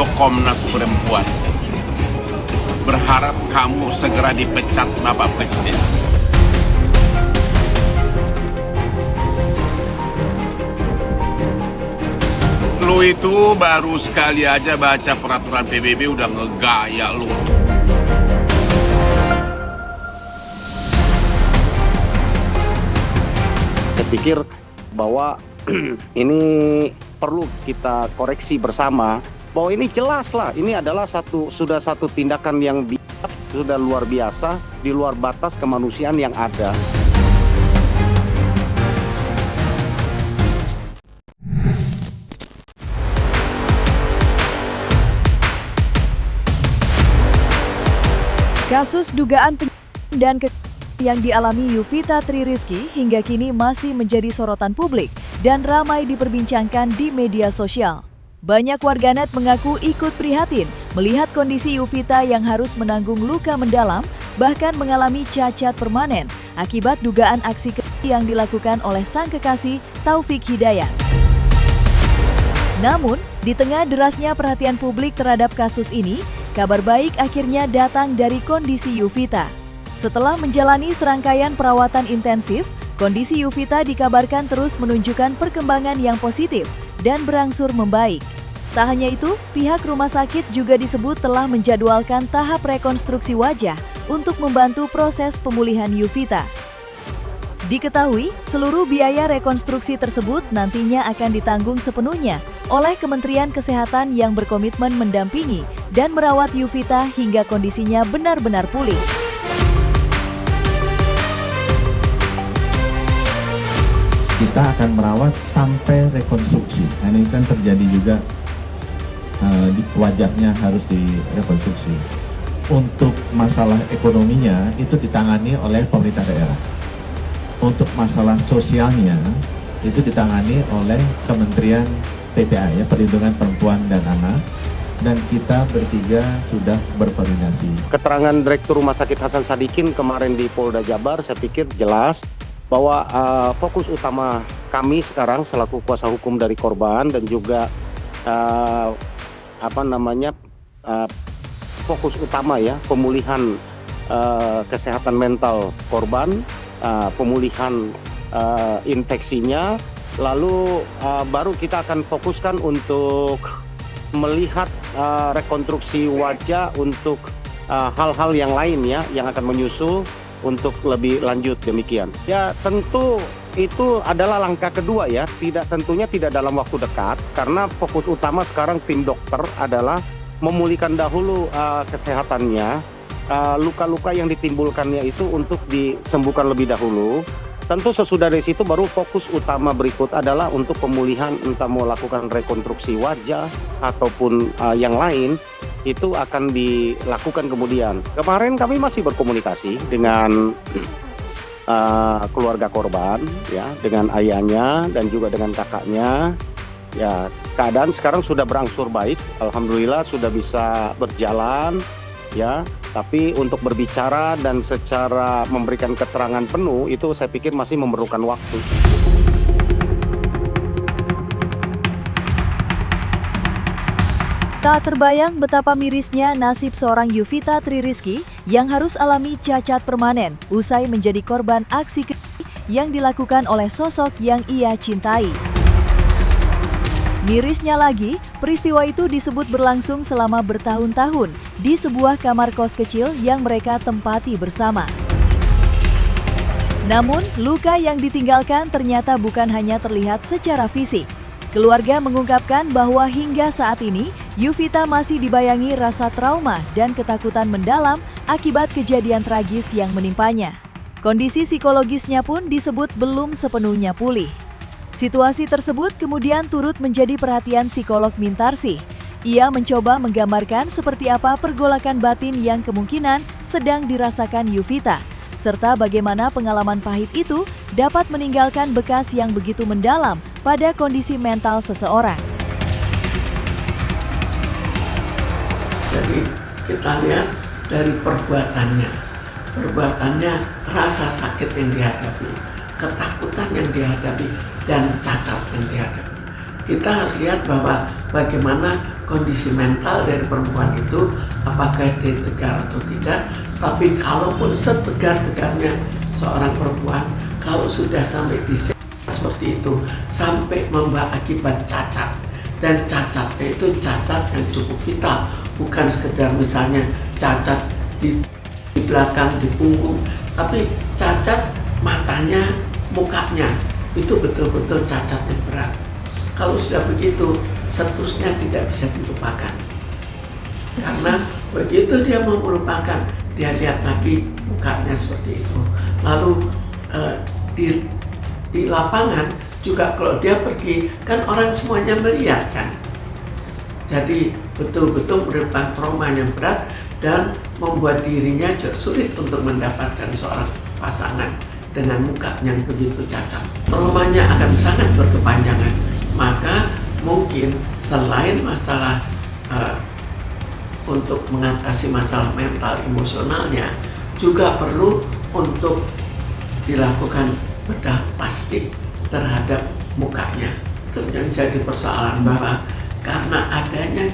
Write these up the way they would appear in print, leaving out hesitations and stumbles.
video Komnas Perempuan. Berharap kamu segera dipecat, Bapak Presiden. Lu itu baru sekali aja baca peraturan PBB udah ngegaya lu. Saya pikir bahwa ini perlu kita koreksi bersama, bahwa ini jelas lah, ini adalah sudah satu tindakan yang sudah luar biasa, di luar batas kemanusiaan yang ada. Kasus dugaan dan yang dialami Yuvita Tririsky hingga kini masih menjadi sorotan publik dan ramai diperbincangkan di media sosial. Banyak warganet mengaku ikut prihatin melihat kondisi Yuvita yang harus menanggung luka mendalam, bahkan mengalami cacat permanen akibat dugaan aksi yang dilakukan oleh sang kekasih Taufik Hidayat. Namun, di tengah derasnya perhatian publik terhadap kasus ini, kabar baik akhirnya datang dari kondisi Yuvita. Setelah menjalani serangkaian perawatan intensif, kondisi Yuvita dikabarkan terus menunjukkan perkembangan yang positif dan berangsur membaik. Tak hanya itu, pihak rumah sakit juga disebut telah menjadwalkan tahap rekonstruksi wajah untuk membantu proses pemulihan Yuvita. Diketahui, seluruh biaya rekonstruksi tersebut nantinya akan ditanggung sepenuhnya oleh Kementerian Kesehatan yang berkomitmen mendampingi dan merawat Yuvita hingga kondisinya benar-benar pulih. Kita akan merawat sampai rekonstruksi. Nah, ini kan terjadi juga di wajahnya harus direkonstruksi. Untuk masalah ekonominya itu ditangani oleh pemerintah daerah. Untuk masalah sosialnya itu ditangani oleh Kementerian PPA, ya, Perlindungan Perempuan dan Anak, dan kita bertiga sudah berkoordinasi. Keterangan Direktur Rumah Sakit Hasan Sadikin kemarin di Polda Jabar, saya pikir jelas bahwa fokus utama kami sekarang selaku kuasa hukum dari korban dan juga fokus utama ya pemulihan kesehatan mental korban, pemulihan infeksinya, lalu baru kita akan fokuskan untuk melihat rekonstruksi wajah untuk hal-hal yang lain ya yang akan menyusul untuk lebih lanjut demikian. Ya tentu itu adalah langkah kedua ya, tentunya tidak dalam waktu dekat karena fokus utama sekarang tim dokter adalah memulihkan dahulu kesehatannya, luka-luka yang ditimbulkannya itu untuk disembuhkan lebih dahulu. Tentu sesudah dari situ baru fokus utama berikut adalah untuk pemulihan, entah mau lakukan rekonstruksi wajah ataupun yang lain, itu akan dilakukan kemudian. Kemarin kami masih berkomunikasi dengan keluarga korban, ya, dengan ayahnya dan juga dengan kakaknya. Ya, keadaan sekarang sudah berangsur baik, alhamdulillah sudah bisa berjalan, ya. Tapi untuk berbicara dan secara memberikan keterangan penuh itu saya pikir masih memerlukan waktu. Tak terbayang betapa mirisnya nasib seorang Yuvita Tririsky yang harus alami cacat permanen usai menjadi korban aksi yang dilakukan oleh sosok yang ia cintai. Mirisnya lagi, peristiwa itu disebut berlangsung selama bertahun-tahun di sebuah kamar kos kecil yang mereka tempati bersama. Namun, luka yang ditinggalkan ternyata bukan hanya terlihat secara fisik. Keluarga mengungkapkan bahwa hingga saat ini, Yuvita masih dibayangi rasa trauma dan ketakutan mendalam akibat kejadian tragis yang menimpanya. Kondisi psikologisnya pun disebut belum sepenuhnya pulih. Situasi tersebut kemudian turut menjadi perhatian psikolog Mintarsih. Ia mencoba menggambarkan seperti apa pergolakan batin yang kemungkinan sedang dirasakan Yuvita, serta bagaimana pengalaman pahit itu dapat meninggalkan bekas yang begitu mendalam pada kondisi mental seseorang. Jadi kita lihat dari perbuatannya, rasa sakit yang dihadapi, ketakutan yang dihadapi, dan cacat yang dihadapi. Kita harus lihat bahwa bagaimana kondisi mental dari perempuan itu, apakah dia tegar atau tidak. Tapi kalaupun setegar-tegarnya seorang perempuan, kalau sudah sampai di seperti itu, sampai membawa akibat cacat, dan cacatnya itu cacat yang cukup vital, bukan sekedar misalnya cacat di belakang, di punggung, tapi cacat matanya, mukanya, itu betul-betul cacat yang berat. Kalau sudah begitu, seterusnya tidak bisa dilupakan. Karena begitu dia mau melupakan, dia lihat lagi mukanya seperti itu. Lalu di lapangan juga kalau dia pergi, kan orang semuanya melihat kan. Jadi betul-betul merupakan trauma yang berat dan membuat dirinya sulit untuk mendapatkan seorang pasangan dengan muka yang begitu cacat. Traumanya akan sangat berkepanjangan. Maka mungkin selain masalah untuk mengatasi masalah mental emosionalnya, juga perlu untuk dilakukan bedah plastik terhadap mukanya. Itu yang jadi persoalan, bahwa karena adanya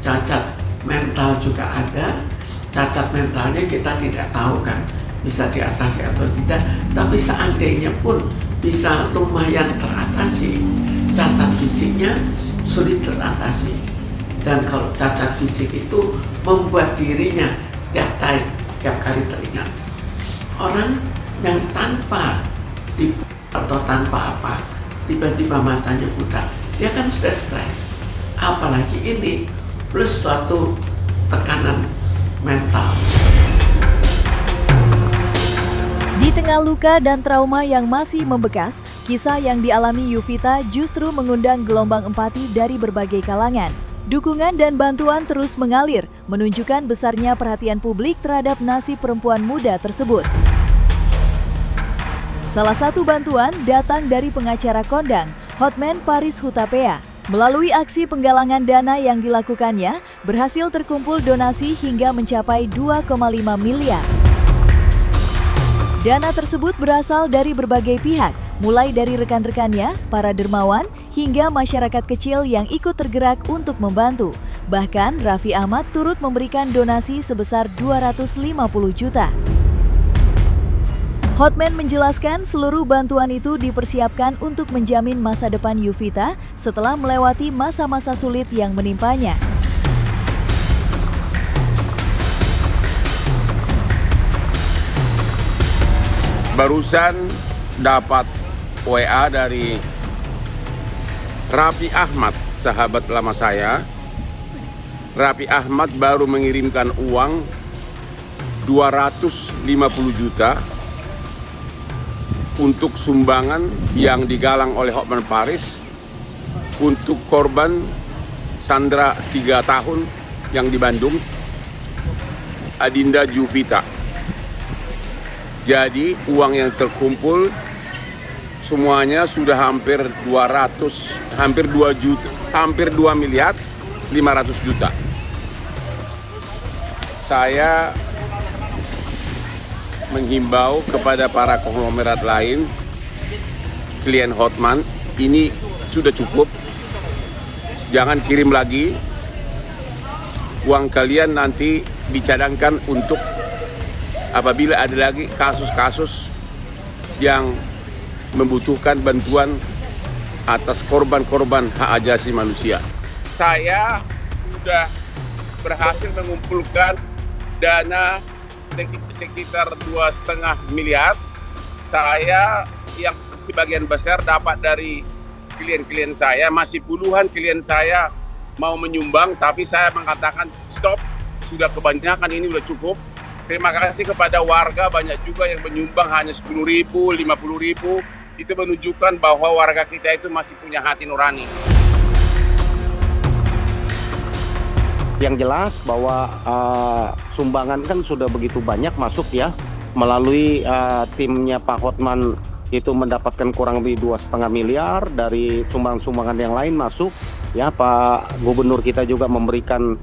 cacat mental juga ada. Cacat mentalnya kita tidak tahu kan bisa diatasi atau tidak, tapi seandainya pun bisa lumayan teratasi, cacat fisiknya sulit teratasi. Dan kalau cacat fisik itu membuat dirinya tiap kali teringat. Orang yang tanpa atau tanpa apa, tiba-tiba matanya buta, dia kan sudah stres. Apalagi ini plus suatu tekanan mental. Di tengah luka dan trauma yang masih membekas, kisah yang dialami Yuvita justru mengundang gelombang empati dari berbagai kalangan. Dukungan dan bantuan terus mengalir, menunjukkan besarnya perhatian publik terhadap nasib perempuan muda tersebut. Salah satu bantuan datang dari pengacara kondang, Hotman Paris Hutapea. Melalui aksi penggalangan dana yang dilakukannya, berhasil terkumpul donasi hingga mencapai 2,5 miliar. Dana tersebut berasal dari berbagai pihak, mulai dari rekan-rekannya, para dermawan, hingga masyarakat kecil yang ikut tergerak untuk membantu. Bahkan Raffi Ahmad turut memberikan donasi sebesar 250 juta. Hotman menjelaskan seluruh bantuan itu dipersiapkan untuk menjamin masa depan Yuvita setelah melewati masa-masa sulit yang menimpanya. Barusan dapat WA dari Raffi Ahmad, sahabat lama saya. Raffi Ahmad baru mengirimkan uang 250 juta untuk sumbangan yang digalang oleh Hotman Paris untuk korban Sandra 3 tahun yang di Bandung, Adinda Yuvita. Jadi uang yang terkumpul semuanya sudah hampir 2 miliar 500 juta. Saya menghimbau kepada para konglomerat lain, klien Hotman, ini sudah cukup. Jangan kirim lagi. Uang kalian nanti dicadangkan untuk apabila ada lagi kasus-kasus yang membutuhkan bantuan atas korban-korban hak asasi manusia. Saya sudah berhasil mengumpulkan dana sekitar 2,5 miliar. Saya yang sebagian besar dapat dari klien-klien saya, masih puluhan klien saya mau menyumbang, tapi saya mengatakan stop, sudah kebanyakan, ini sudah cukup. Terima kasih kepada warga, banyak juga yang menyumbang hanya 10.000, 50.000. Itu menunjukkan bahwa warga kita itu masih punya hati nurani. Yang jelas bahwa sumbangan kan sudah begitu banyak masuk ya, melalui timnya Pak Hotman itu mendapatkan kurang lebih 2,5 miliar dari sumbangan-sumbangan yang lain masuk. Ya, Pak Gubernur kita juga memberikan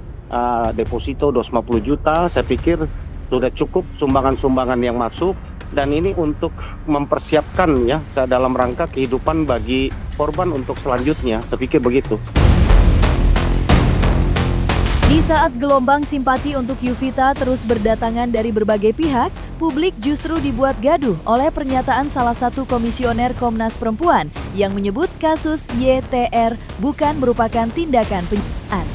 deposito 250 juta. Saya pikir sudah cukup sumbangan-sumbangan yang masuk, dan ini untuk mempersiapkan ya dalam rangka kehidupan bagi korban untuk selanjutnya. Saya pikir begitu. Di saat gelombang simpati untuk Yuvita terus berdatangan dari berbagai pihak, publik justru dibuat gaduh oleh pernyataan salah satu komisioner Komnas Perempuan yang menyebut kasus YTR bukan merupakan tindakan penyiksaan.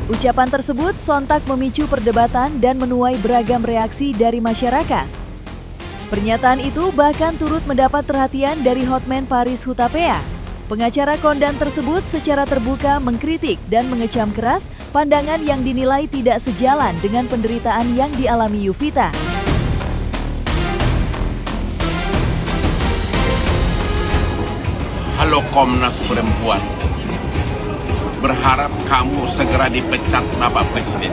Ucapan tersebut sontak memicu perdebatan dan menuai beragam reaksi dari masyarakat. Pernyataan itu bahkan turut mendapat perhatian dari Hotman Paris Hutapea. Pengacara kondan tersebut secara terbuka mengkritik dan mengecam keras pandangan yang dinilai tidak sejalan dengan penderitaan yang dialami Yuvita. Halo Komnas Perempuan, berharap kamu segera dipecat Bapak Presiden.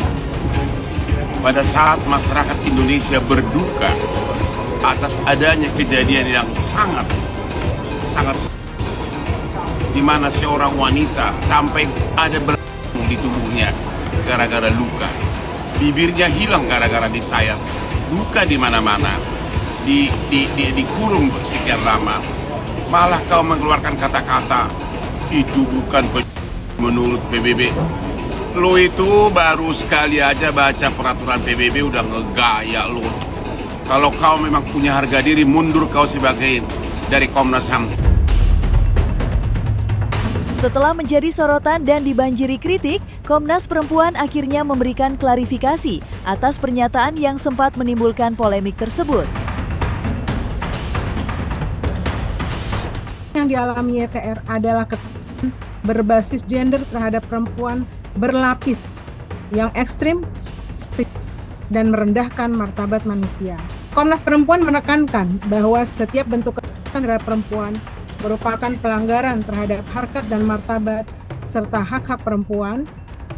Pada saat masyarakat Indonesia berduka atas adanya kejadian yang sangat di mana seorang wanita sampai ada berlubang di tubuhnya gara-gara luka, bibirnya hilang gara-gara disayat, luka di mana-mana, dikurung sekian lama, malah kau mengeluarkan kata-kata itu bukan menurut PBB. Lo itu baru sekali aja baca peraturan PBB udah ngegaya lo. Kalau kau memang punya harga diri, mundur kau sebagai dari Komnas HAM. Setelah menjadi sorotan dan dibanjiri kritik, Komnas Perempuan akhirnya memberikan klarifikasi atas pernyataan yang sempat menimbulkan polemik tersebut. Yang dialami YTR adalah kekerasan berbasis gender terhadap perempuan berlapis yang ekstrim dan merendahkan martabat manusia. Komnas Perempuan menekankan bahwa setiap bentuk kekerasan terhadap perempuan merupakan pelanggaran terhadap harkat dan martabat serta hak-hak perempuan.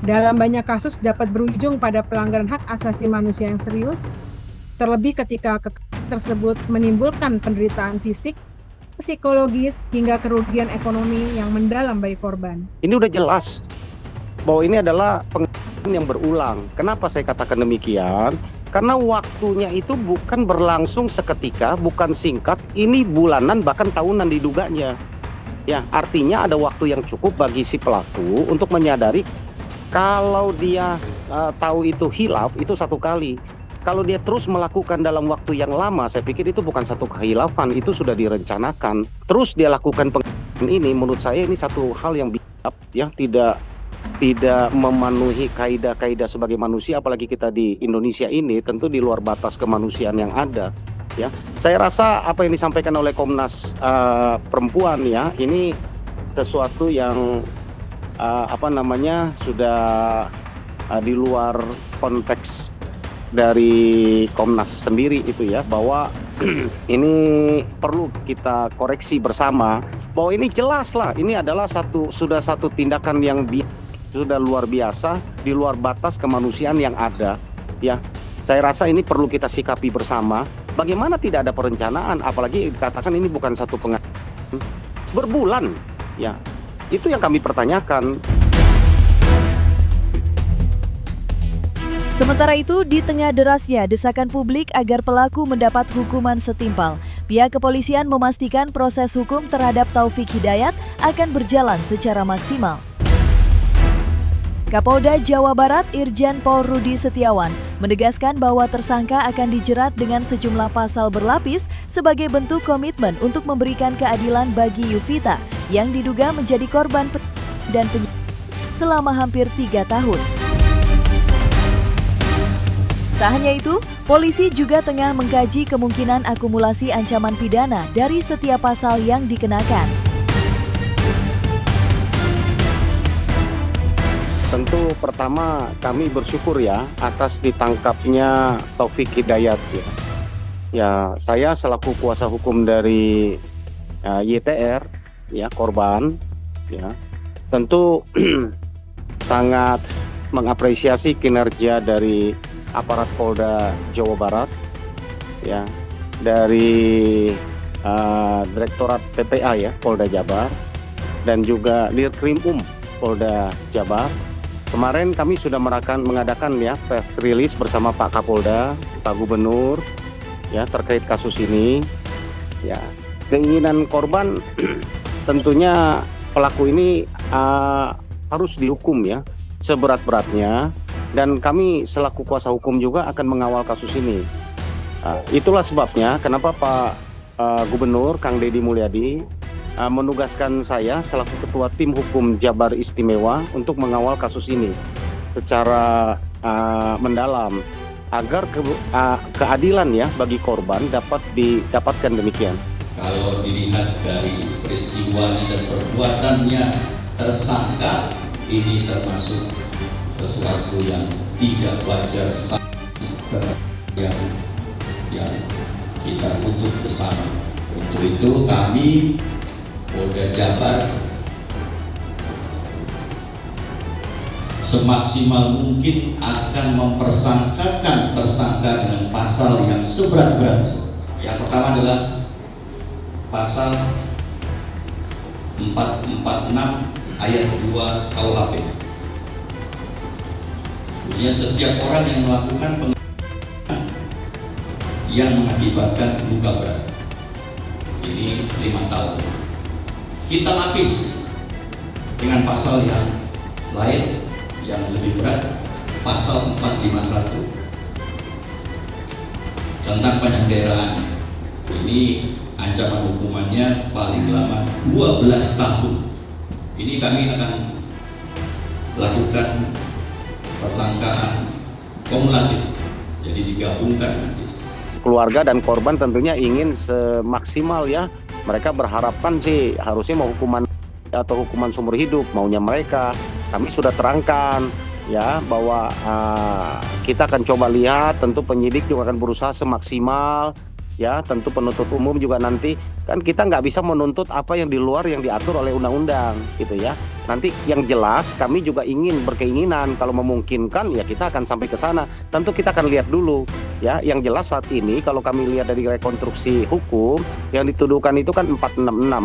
Dalam banyak kasus dapat berujung pada pelanggaran hak asasi manusia yang serius, terlebih ketika kekerasan tersebut menimbulkan penderitaan fisik, psikologis, hingga kerugian ekonomi yang mendalam bagi korban. Ini udah jelas bahwa ini adalah pengalaman yang berulang. Kenapa saya katakan demikian? Karena waktunya itu bukan berlangsung seketika, bukan singkat, ini bulanan bahkan tahunan diduganya. Ya, artinya ada waktu yang cukup bagi si pelaku untuk menyadari kalau dia tahu itu khilaf itu satu kali. Kalau dia terus melakukan dalam waktu yang lama, saya pikir itu bukan satu kehilafan, itu sudah direncanakan. Terus dia lakukan penghinaan ini, menurut saya ini satu hal yang bijak, ya, tidak memenuhi kaidah-kaidah sebagai manusia, apalagi kita di Indonesia ini tentu di luar batas kemanusiaan yang ada. Ya, saya rasa apa yang disampaikan oleh Komnas Perempuan, ya, ini sesuatu yang sudah di luar konteks dari Komnas sendiri itu, ya, bahwa ini perlu kita koreksi bersama bahwa ini jelas lah, ini adalah sudah satu tindakan yang sudah luar biasa, di luar batas kemanusiaan yang ada, ya. Saya rasa ini perlu kita sikapi bersama. Bagaimana tidak ada perencanaan, apalagi dikatakan ini bukan satu pengalaman berbulan, ya. Itu yang kami pertanyakan. Sementara itu, di tengah derasnya desakan publik agar pelaku mendapat hukuman setimpal, pihak kepolisian memastikan proses hukum terhadap Taufik Hidayat akan berjalan secara maksimal. Kapolda Jawa Barat Irjen Pol Rudi Setiawan menegaskan bahwa tersangka akan dijerat dengan sejumlah pasal berlapis sebagai bentuk komitmen untuk memberikan keadilan bagi Yuvita yang diduga menjadi korban dan penyiksaan selama hampir 3 tahun. Tak hanya itu, polisi juga tengah mengkaji kemungkinan akumulasi ancaman pidana dari setiap pasal yang dikenakan. Tentu pertama kami bersyukur, ya, atas ditangkapnya Taufik Hidayat, ya. Ya, saya selaku kuasa hukum dari YTR, ya, korban, ya, tentu sangat mengapresiasi kinerja dari aparat Polda Jawa Barat, ya, dari Direktorat PPA, ya, Polda Jabar, dan juga Dirkrim Polda Jabar. Kemarin kami sudah mengadakan, ya, press release bersama Pak Kapolda, Pak Gubernur, ya, terkait kasus ini. Ya, keinginan korban tentunya pelaku ini harus dihukum ya seberat-beratnya, dan kami selaku kuasa hukum juga akan mengawal kasus ini. Itulah sebabnya kenapa Pak Gubernur Kang Deddy Mulyadi menugaskan saya selaku Ketua Tim Hukum Jabar Istimewa untuk mengawal kasus ini secara mendalam agar keadilan ya bagi korban dapat didapatkan demikian. Kalau dilihat dari peristiwanya dan perbuatannya tersangka, ini termasuk sesuatu yang tidak wajar, yang kita tuntut bersama. Untuk itu kami Polda Jabar semaksimal mungkin akan mempersangkakan tersangka dengan pasal yang seberat-beratnya. Yang pertama adalah pasal 446 ayat 2 KUHP. Bunyinya setiap orang yang melakukan penganiayaan yang mengakibatkan luka berat, ini 5 tahun. Kita lapis dengan pasal yang lain yang lebih berat, pasal 451 tentang penyanderaan. Ini ancaman hukumannya paling lama 12 tahun. Ini kami akan lakukan persangkaan kumulatif, jadi digabungkan nanti. Keluarga dan korban tentunya ingin semaksimal ya. Mereka berharapkan sih harusnya mau hukuman atau hukuman seumur hidup maunya mereka. Kami sudah terangkan ya bahwa kita akan coba lihat, tentu penyidik juga akan berusaha semaksimal ya, tentu penuntut umum juga nanti kan kita nggak bisa menuntut apa yang di luar yang diatur oleh undang-undang gitu ya. Nanti yang jelas kami juga berkeinginan kalau memungkinkan ya kita akan sampai ke sana. Tentu kita akan lihat dulu ya. Yang jelas saat ini kalau kami lihat dari rekonstruksi hukum yang dituduhkan itu kan 466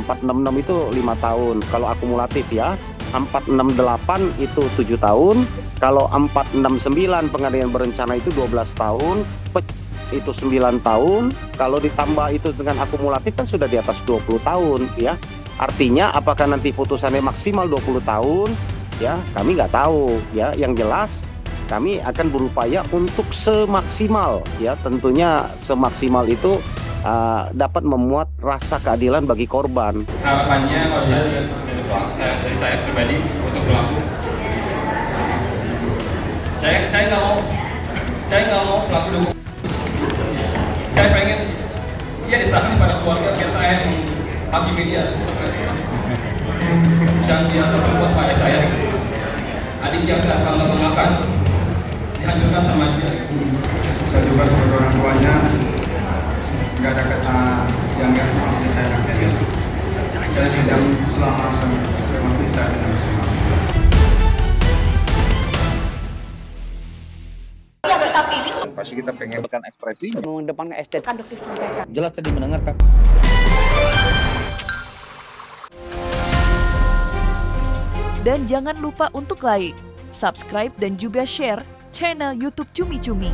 itu 5 tahun kalau akumulatif ya. 468 itu 7 tahun, kalau 469 penganiayaan berencana itu 12 tahun, itu 9 tahun, kalau ditambah itu dengan akumulatif kan sudah di atas 20 tahun ya. Artinya apakah nanti putusannya maksimal 20 tahun ya, kami nggak tahu ya. Yang jelas kami akan berupaya untuk semaksimal ya, tentunya semaksimal itu dapat memuat rasa keadilan bagi korban. Harapannya kalau dari saya pribadi untuk pelaku, saya nggak mau pelaku dihukum. Saya pengen dia diserahkan pada keluarga biar saya yang hakimi dia, dan dia terbuat pada saya. Adik yang saya akan mengakan dihancurkan sama dia. Saya juga sebagai orang tuanya nggak ada kata yang mati saya nanti. Saya tidak selama sampai mati saya tidak bisa mati. Pasti kita pengen ekspresi mengedepankan estetika disampaikan. jelas tadi mendengarkan. Dan jangan lupa untuk like, subscribe dan juga share channel YouTube Cumi Cumi.